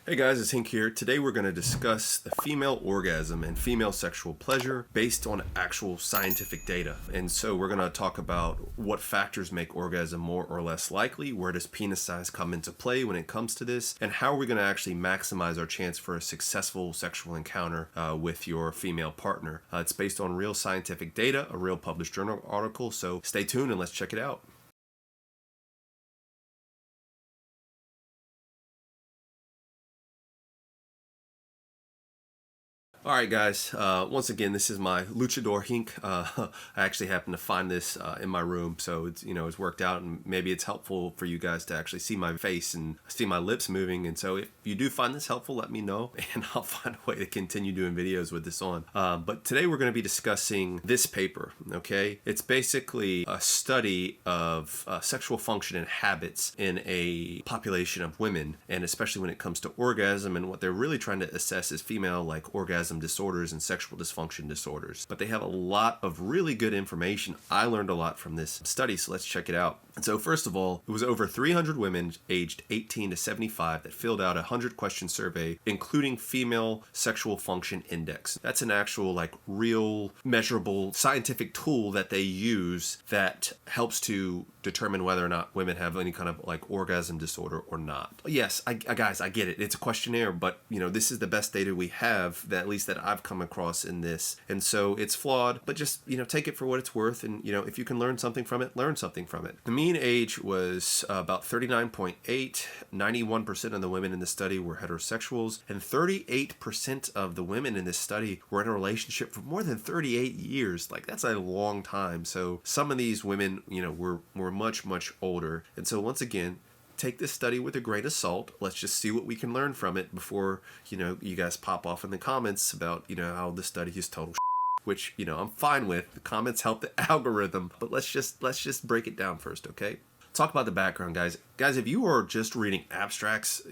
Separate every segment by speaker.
Speaker 1: Hey guys, it's Hink here. Today we're going to discuss the female orgasm and female sexual pleasure based on actual scientific data. And so we're going to talk about what factors make orgasm more or less likely, where does penis size come into play when it comes to this, and how are we going to actually maximize our chance for a successful sexual encounter with your female partner. It's based on real scientific data, a real published journal article, so stay tuned and let's check it out. All right, guys. Once again, this is my luchador Hink. I actually happen to find this in my room, so it's worked out, and maybe it's helpful for you guys to actually see my face and see my lips moving. And so, if you do find this helpful, let me know, and I'll find a way to continue doing videos with this on. But today we're going to be discussing this paper. Okay, it's basically a study of sexual function and habits in a population of women, and especially when it comes to orgasm. And what they're really trying to assess is female orgasm disorders and sexual dysfunction disorders. But they have a lot of really good information. I learned a lot from this study, so let's check it out. And so first of all, it was over 300 women aged 18 to 75 that filled out a 100-question survey, including female sexual function index. That's an actual real measurable scientific tool that they use that helps to determine whether or not women have any kind of orgasm disorder or not. Yes, guys, I get it. It's a questionnaire, but this is the best data we have, that at least that I've come across in this. And so it's flawed, but just take it for what it's worth. And if you can learn something from it, learn something from it. The mean age was about 39.8. 91% of the women in the study were heterosexuals, and 38% of the women in this study were in a relationship for more than 38 years. That's a long time. So some of these women, were much older. And so once again, take this study with a grain of salt. Let's just see what we can learn from it before, you guys pop off in the comments about, how the study is total which, I'm fine with. The comments help the algorithm, but let's just break it down first, okay? Talk about the background, guys. Guys, if you are just reading abstracts,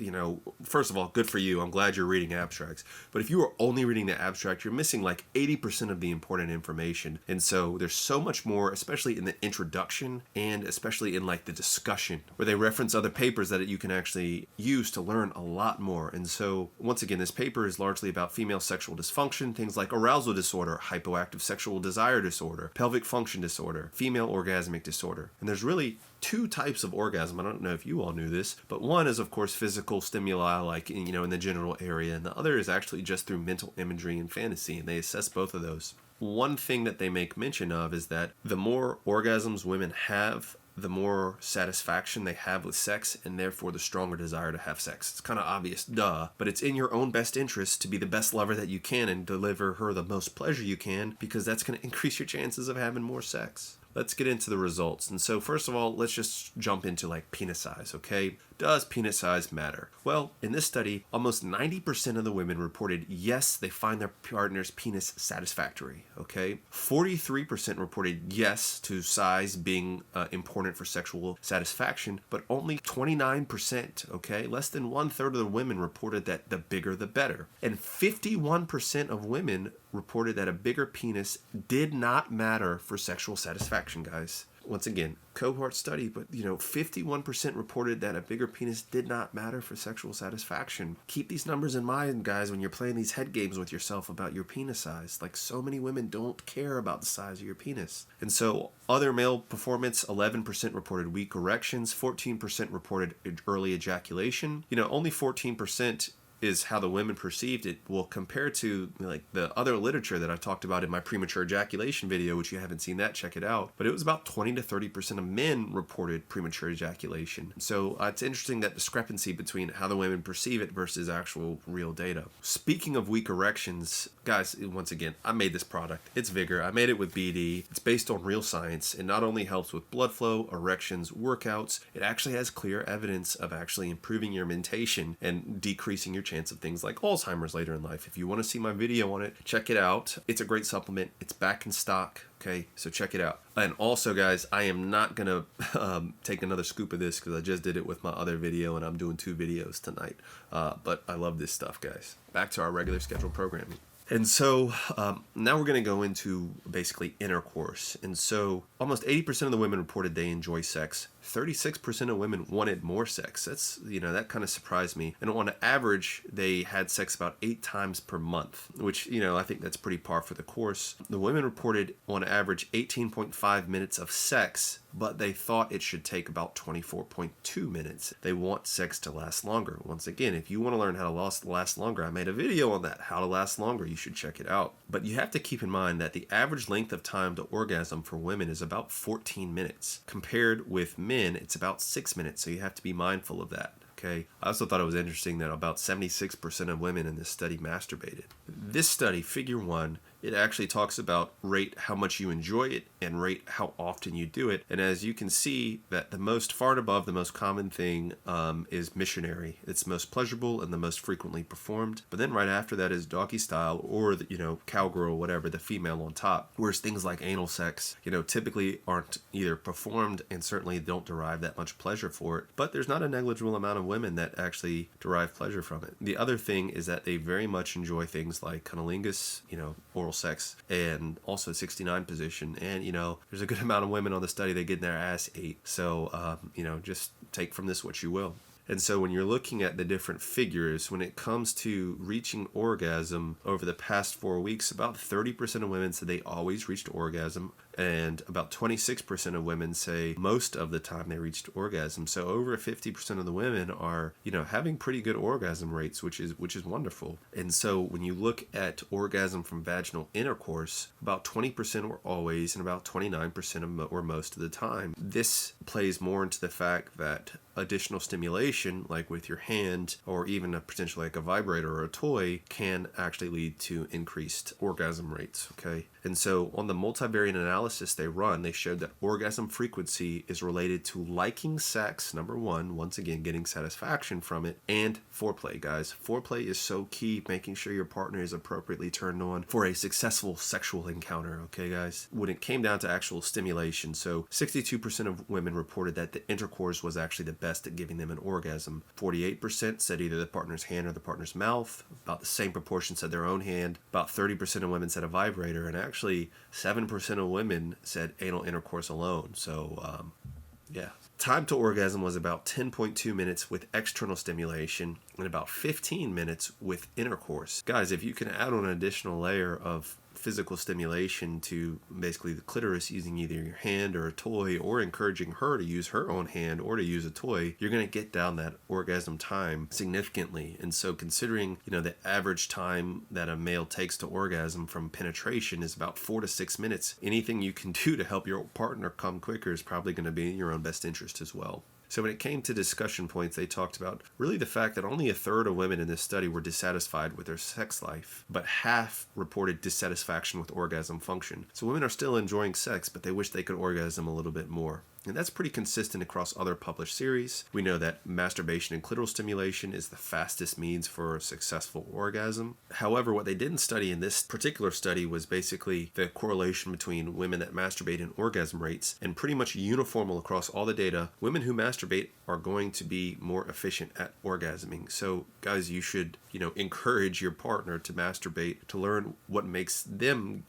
Speaker 1: first of all, good for you. I'm glad you're reading abstracts. But if you are only reading the abstract, you're missing 80% of the important information. And so there's so much more, especially in the introduction and especially in the discussion, where they reference other papers that you can actually use to learn a lot more. And so once again, this paper is largely about female sexual dysfunction, things like arousal disorder, hypoactive sexual desire disorder, pelvic function disorder, female orgasmic disorder. And there's really two types of orgasm. I don't know if you all knew this, but one is of course physical stimuli in the genital area, and the other is actually just through mental imagery and fantasy, and they assess both of those. One thing that they make mention of is that the more orgasms women have, the more satisfaction they have with sex, and therefore the stronger desire to have sex. It's kind of obvious, duh, but it's in your own best interest to be the best lover that you can and deliver her the most pleasure you can, because that's going to increase your chances of having more sex. Let's get into the results. And so first of all, let's just jump into penis size, okay? Does penis size matter? Well, in this study, almost 90% of the women reported yes, they find their partner's penis satisfactory, okay? 43% reported yes to size being important for sexual satisfaction, but only 29%, okay? Less than 1/3 of the women reported that the bigger the better. And 51% of women reported that a bigger penis did not matter for sexual satisfaction, guys. Once again, cohort study, but 51% reported that a bigger penis did not matter for sexual satisfaction. Keep these numbers in mind, guys, when you're playing these head games with yourself about your penis size. So many women don't care about the size of your penis. And so other male performance, 11% reported weak erections, 14% reported early ejaculation. Only 14% is how the women perceived it. Well, compared to the other literature that I talked about in my premature ejaculation video, which you haven't seen that, check it out. But it was about 20 to 30% of men reported premature ejaculation. So it's interesting, that discrepancy between how the women perceive it versus actual real data. Speaking of weak erections, guys, once again, I made this product. It's Vigor. I made it with BD. It's based on real science. It not only helps with blood flow, erections, workouts, it actually has clear evidence of actually improving your mentation and decreasing your chance of things like Alzheimer's later in life. If you want to see my video on it, check it out. It's a great supplement. It's back in stock. Okay, so check it out. And also, guys, I am not going to take another scoop of this because I just did it with my other video, and I'm doing 2 videos tonight. But I love this stuff, guys. Back to our regular scheduled programming. And so now we're going to go into basically intercourse. And so almost 80% of the women reported they enjoy sex. 36% of women wanted more sex. That's, that kind of surprised me. And on average, they had sex about 8 times per month, which, I think that's pretty par for the course. The women reported on average 18.5 minutes of sex, but they thought it should take about 24.2 minutes. They want sex to last longer. Once again, if you want to learn how to last longer, I made a video on that, how to last longer. You should check it out. But you have to keep in mind that the average length of time to orgasm for women is about 14 minutes. Compared with men, it's about 6 minutes, so you have to be mindful of that. Okay. I also thought it was interesting that about 76% of women in this study masturbated. This study, figure 1, it actually talks about rate how much you enjoy it and rate how often you do it. And as you can see, that the most far and above the most common thing is missionary. It's most pleasurable and the most frequently performed. But then right after that is doggy style or cowgirl, whatever, the female on top. Whereas things like anal sex, typically aren't either performed and certainly don't derive that much pleasure for it. But there's not a negligible amount of women that actually derive pleasure from it. The other thing is that they very much enjoy things like cunnilingus, oral sex, and also 69 position. And there's a good amount of women on the study that get their ass ate. So just take from this what you will. And so when you're looking at the different figures, when it comes to reaching orgasm over the past 4 weeks, about 30% of women said they always reached orgasm, and about 26% of women say most of the time they reached orgasm. So over 50% of the women are, having pretty good orgasm rates, which is wonderful. And so when you look at orgasm from vaginal intercourse, about 20% were always, and about 29% were most of the time. This plays more into the fact that additional stimulation, like with your hand or even potentially like a vibrator or a toy, can actually lead to increased orgasm rates. Okay. And so on the multivariate analysis they showed that orgasm frequency is related to liking sex, number one, once again, getting satisfaction from it, and foreplay, guys. Foreplay is so key, making sure your partner is appropriately turned on for a successful sexual encounter, okay, guys? When it came down to actual stimulation, so 62% of women reported that the intercourse was actually the best at giving them an orgasm. 48% said either the partner's hand or the partner's mouth. About the same proportion said their own hand. About 30% of women said a vibrator, and actually 7% of women said anal intercourse alone. So, yeah. Time to orgasm was about 10.2 minutes with external stimulation and about 15 minutes with intercourse. Guys, if you can add on an additional layer of physical stimulation to basically the clitoris using either your hand or a toy, or encouraging her to use her own hand or to use a toy, you're going to get down that orgasm time significantly. And so considering, the average time that a male takes to orgasm from penetration is about 4 to 6 minutes, anything you can do to help your partner come quicker is probably going to be in your own best interest as well. So when it came to discussion points, they talked about really the fact that only a third of women in this study were dissatisfied with their sex life, but half reported dissatisfaction with orgasm function. So women are still enjoying sex, but they wish they could orgasm a little bit more. And that's pretty consistent across other published series. We know that masturbation and clitoral stimulation is the fastest means for a successful orgasm. However, what they didn't study in this particular study was basically the correlation between women that masturbate and orgasm rates, and pretty much uniform across all the data. Women who masturbate are going to be more efficient at orgasming. So guys, you should, encourage your partner to masturbate, to learn what makes them,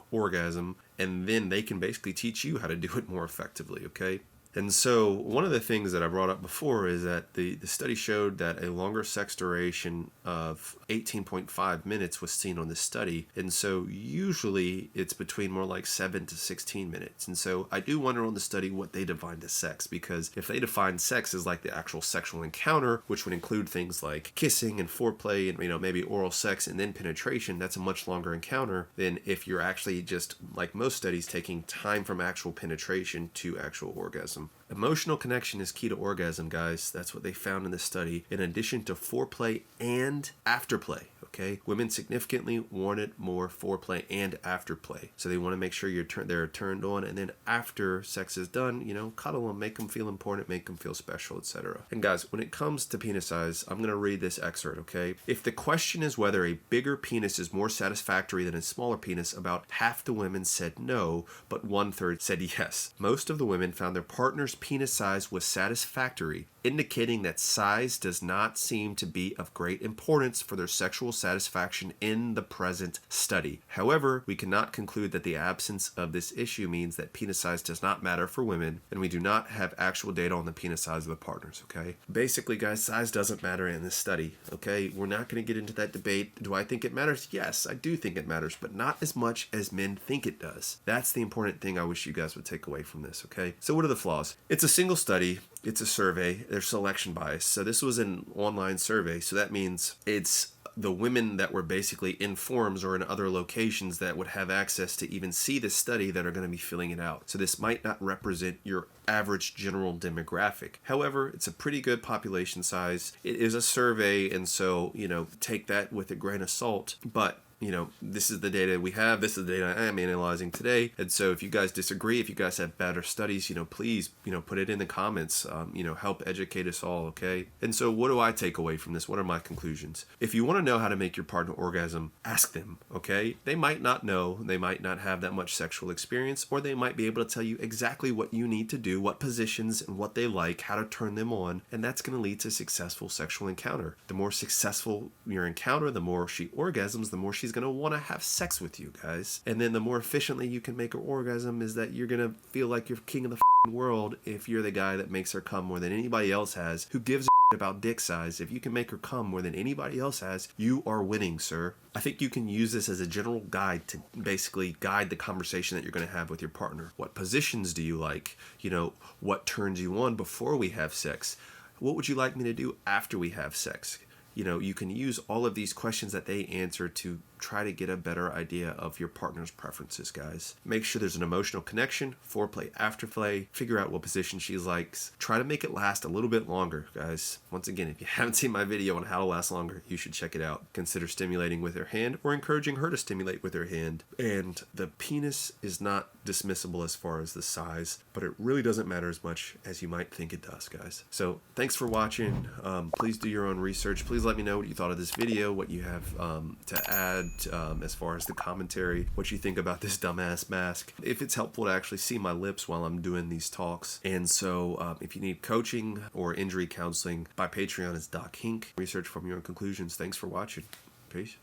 Speaker 1: orgasm, and then they can basically teach you how to do it more effectively, okay? And so one of the things that I brought up before is that the study showed that a longer sex duration of 18.5 minutes was seen on this study. And so usually it's between more like 7 to 16 minutes. And so I do wonder on the study what they defined as sex, because if they define sex as like the actual sexual encounter, which would include things like kissing and foreplay and, maybe oral sex and then penetration, that's a much longer encounter than if you're actually just, like most studies, taking time from actual penetration to actual orgasm. Emotional connection is key to orgasm, guys. That's what they found in this study, in addition to foreplay and afterplay. Okay, women significantly wanted more foreplay and afterplay, so they want to make sure they're turned on, and then after sex is done, cuddle them, make them feel important, make them feel special, etc. And guys, when it comes to penis size, I'm going to read this excerpt. Okay, if the question is whether a bigger penis is more satisfactory than a smaller penis, about half the women said no, but 1/3 said yes. Most of the women found their partner's penis size was satisfactory indicating that size does not seem to be of great importance for their sexual satisfaction in the present study. However, we cannot conclude that the absence of this issue means that penis size does not matter for women, and we do not have actual data on the penis size of the partners, okay? Basically, guys, size doesn't matter in this study, okay? We're not going to get into that debate. Do I think it matters? Yes, I do think it matters, but not as much as men think it does. That's the important thing I wish you guys would take away from this, okay? So what are the flaws? It's a single study. It's a survey. There's selection bias. So this was an online survey, so that means it's the women that were basically in forums or in other locations that would have access to even see this study that are going to be filling it out. So this might not represent your average general demographic. However, it's a pretty good population size. It is a survey, and so, take that with a grain of salt. But this is the data we have. This is the data I am analyzing today. And so if you guys disagree, if you guys have better studies, please, put it in the comments, help educate us all, okay? And so what do I take away from this? What are my conclusions? If you want to know how to make your partner orgasm, ask them, okay? They might not know, they might not have that much sexual experience, or they might be able to tell you exactly what you need to do, what positions and what they like, how to turn them on, and that's going to lead to a successful sexual encounter. The more successful your encounter, the more she orgasms, the more she's going to want to have sex with you guys. And then the more efficiently you can make her orgasm is that you're going to feel like you're king of the world if you're the guy that makes her come more than anybody else has, who gives a about dick size. If you can make her come more than anybody else has, you are winning, sir. I think you can use this as a general guide to basically guide the conversation that you're going to have with your partner. What positions do you like? What turns you on before we have sex? What would you like me to do after we have sex? You can use all of these questions that they answer to try to get a better idea of your partner's preferences, guys. Make sure there's an emotional connection, foreplay, afterplay, figure out what position she likes. Try to make it last a little bit longer, guys. Once again, if you haven't seen my video on how to last longer, you should check it out. Consider stimulating with her hand or encouraging her to stimulate with her hand. And the penis is not dismissible as far as the size, but it really doesn't matter as much as you might think it does, guys. So thanks for watching. Please do your own research. Please let me know what you thought of this video, what you have to add as far as the commentary, what you think about this dumbass mask, if it's helpful to actually see my lips while I'm doing these talks. And so if you need coaching or injury counseling, my Patreon is Doc Hink. Research from your own conclusions. Thanks for watching. Peace.